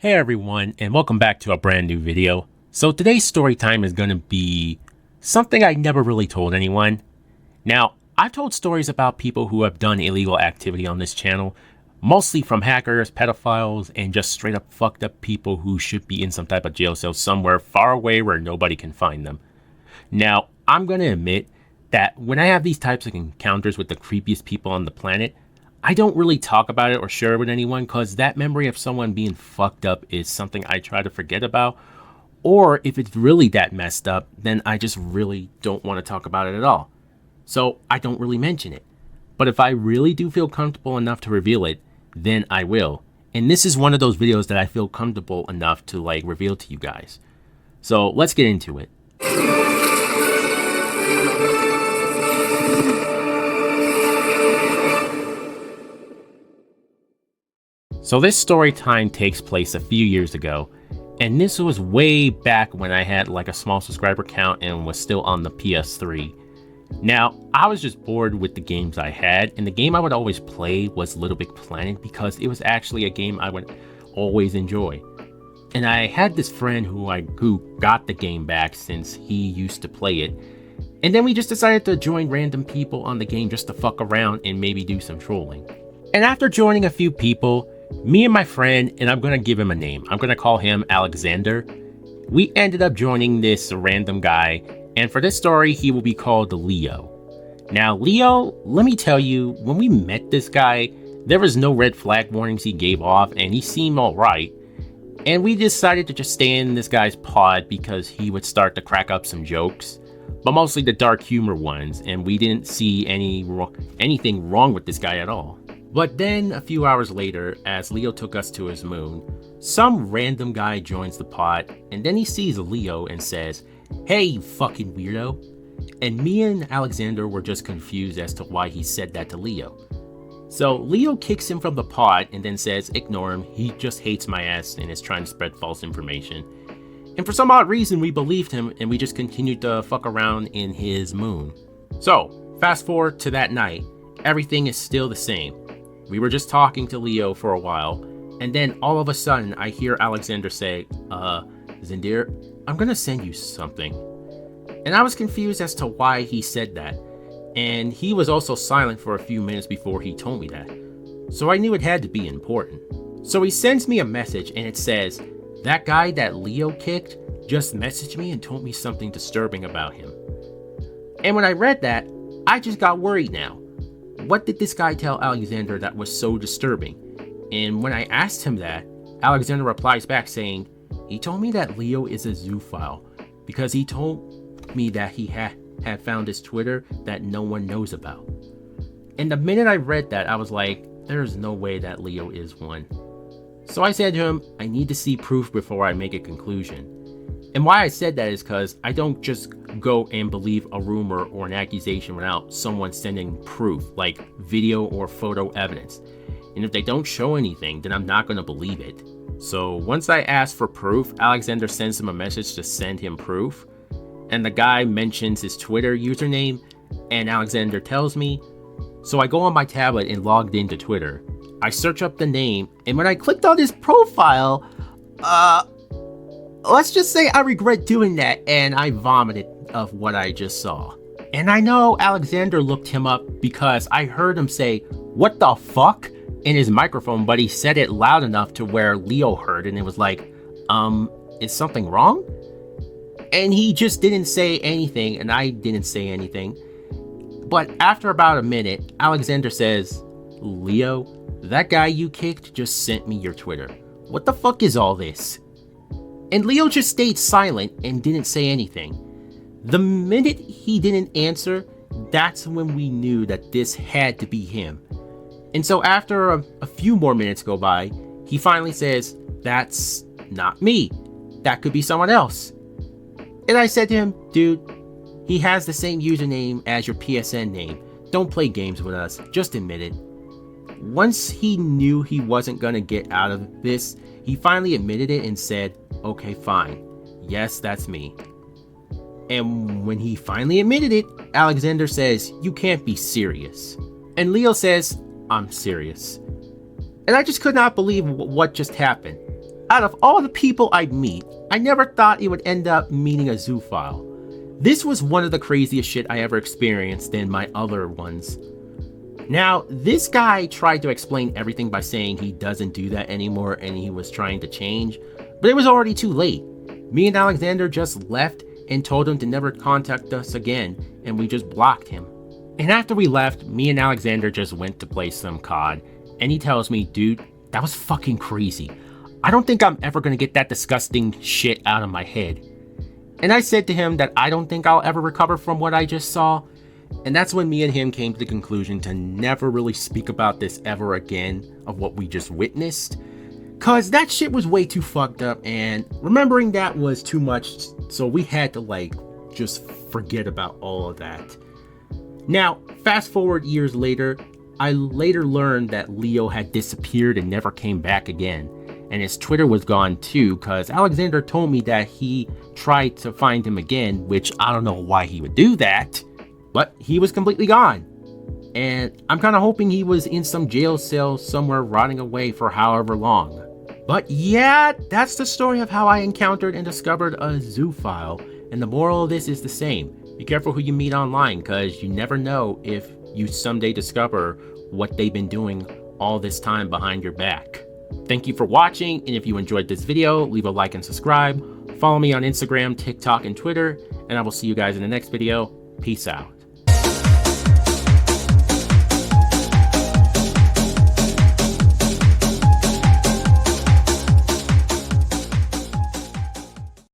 Hey everyone, and welcome back to a brand new video. So today's story time is going to be something I never really told anyone. Now, I've told stories about people who have done illegal activity on this channel, mostly from hackers, pedophiles, and just straight up fucked up people who should be in some type of jail cell somewhere far away where nobody can find them. Now, I'm going to admit that when I have these types of encounters with the creepiest people on the planet, I don't really talk about it or share it with anyone because that memory of someone being fucked up is something I try to forget about. Or if it's really that messed up, then I just really don't want to talk about it at all. So I don't really mention it. But if I really do feel comfortable enough to reveal it, then I will. And this is one of those videos that I feel comfortable enough to reveal to you guys. So let's get into it. So this story time takes place a few years ago, and this was way back when I had a small subscriber count and was still on the PS3. Now, I was just bored with the games I had, and the game I would always play was Little Big Planet because it was actually a game I would always enjoy. And I had this friend who got the game back since he used to play it, and then we just decided to join random people on the game just to fuck around and maybe do some trolling. And after joining a few people, me and my friend, and I'm going to give him a name, I'm going to call him Alexander, we ended up joining this random guy, and for this story, he will be called Leo. Now, Leo, let me tell you, when we met this guy, there was no red flag warnings he gave off, and he seemed alright. And we decided to just stay in this guy's pod because he would start to crack up some jokes, but mostly the dark humor ones, and we didn't see anything wrong with this guy at all. But then, a few hours later, as Leo took us to his moon, some random guy joins the pod, and then he sees Leo and says, "Hey, you fucking weirdo." And me and Alexander were just confused as to why he said that to Leo. So Leo kicks him from the pod and then says, "Ignore him, he just hates my ass and is trying to spread false information." And for some odd reason, we believed him and we just continued to fuck around in his moon. So, fast forward to that night, everything is still the same. We were just talking to Leo for a while, and then all of a sudden I hear Alexander say, Zendir, I'm gonna send you something." And I was confused as to why he said that, and he was also silent for a few minutes before he told me that. So I knew it had to be important. So he sends me a message and it says, "That guy that Leo kicked just messaged me and told me something disturbing about him." And when I read that, I just got worried now. What did this guy tell Alexander that was so disturbing? And when I asked him that, Alexander replies back saying, "He told me that Leo is a zoophile because he told me that he had found his Twitter that no one knows about." And the minute I read that, I was like, there's no way that Leo is one. So I said to him, I need to see proof before I make a conclusion. And why I said that is because I don't just go and believe a rumor or an accusation without someone sending proof, like video or photo evidence. And if they don't show anything, then I'm not going to believe it. So once I ask for proof, Alexander sends him a message to send him proof. And the guy mentions his Twitter username, and Alexander tells me. So I go on my tablet and logged into Twitter. I search up the name, and when I clicked on his profile, let's just say I regret doing that, and I vomited of what I just saw. And I know Alexander looked him up because I heard him say, "What the fuck?" in his microphone, but he said it loud enough to where Leo heard, and it was like, is something wrong? And he just didn't say anything, and I didn't say anything. But after about a minute, Alexander says, "Leo, that guy you kicked just sent me your Twitter. What the fuck is all this?" And Leo just stayed silent and didn't say anything. The minute he didn't answer, that's when we knew that this had to be him. And so after a few more minutes go by, he finally says, "That's not me. That could be someone else." And I said to him, "Dude, he has the same username as your PSN name. Don't play games with us. Just admit it." Once he knew he wasn't gonna get out of this, he finally admitted it and said, "Okay, fine. Yes, that's me." And when he finally admitted it, Alexander says, "You can't be serious." And Leo says, "I'm serious." And I just could not believe what just happened. out of all the people I'd meet, I never thought it would end up meeting a zoophile. This was one of the craziest shit I ever experienced than my other ones. Now, this guy tried to explain everything by saying he doesn't do that anymore and he was trying to change, but it was already too late. Me and Alexander just left and told him to never contact us again, and we just blocked him. And after we left, me and Alexander just went to play some COD, and he tells me, dude, that was fucking crazy. I don't think I'm ever gonna get that disgusting shit out of my head. And I said to him that I don't think I'll ever recover from what I just saw. And that's when me and him came to the conclusion to never really speak about this ever again of what we just witnessed. Cause that shit was way too fucked up, and remembering that was too much, so we had to just forget about all of that. Now, fast forward years later, I later learned that Leo had disappeared and never came back again. And his Twitter was gone too, cause Alexander told me that he tried to find him again, which I don't know why he would do that. But he was completely gone. And I'm kind of hoping he was in some jail cell somewhere rotting away for however long. But yeah, that's the story of how I encountered and discovered a zoophile. And the moral of this is the same. Be careful who you meet online, because you never know if you someday discover what they've been doing all this time behind your back. Thank you for watching, and if you enjoyed this video, leave a like and subscribe. Follow me on Instagram, TikTok, and Twitter, and I will see you guys in the next video. Peace out.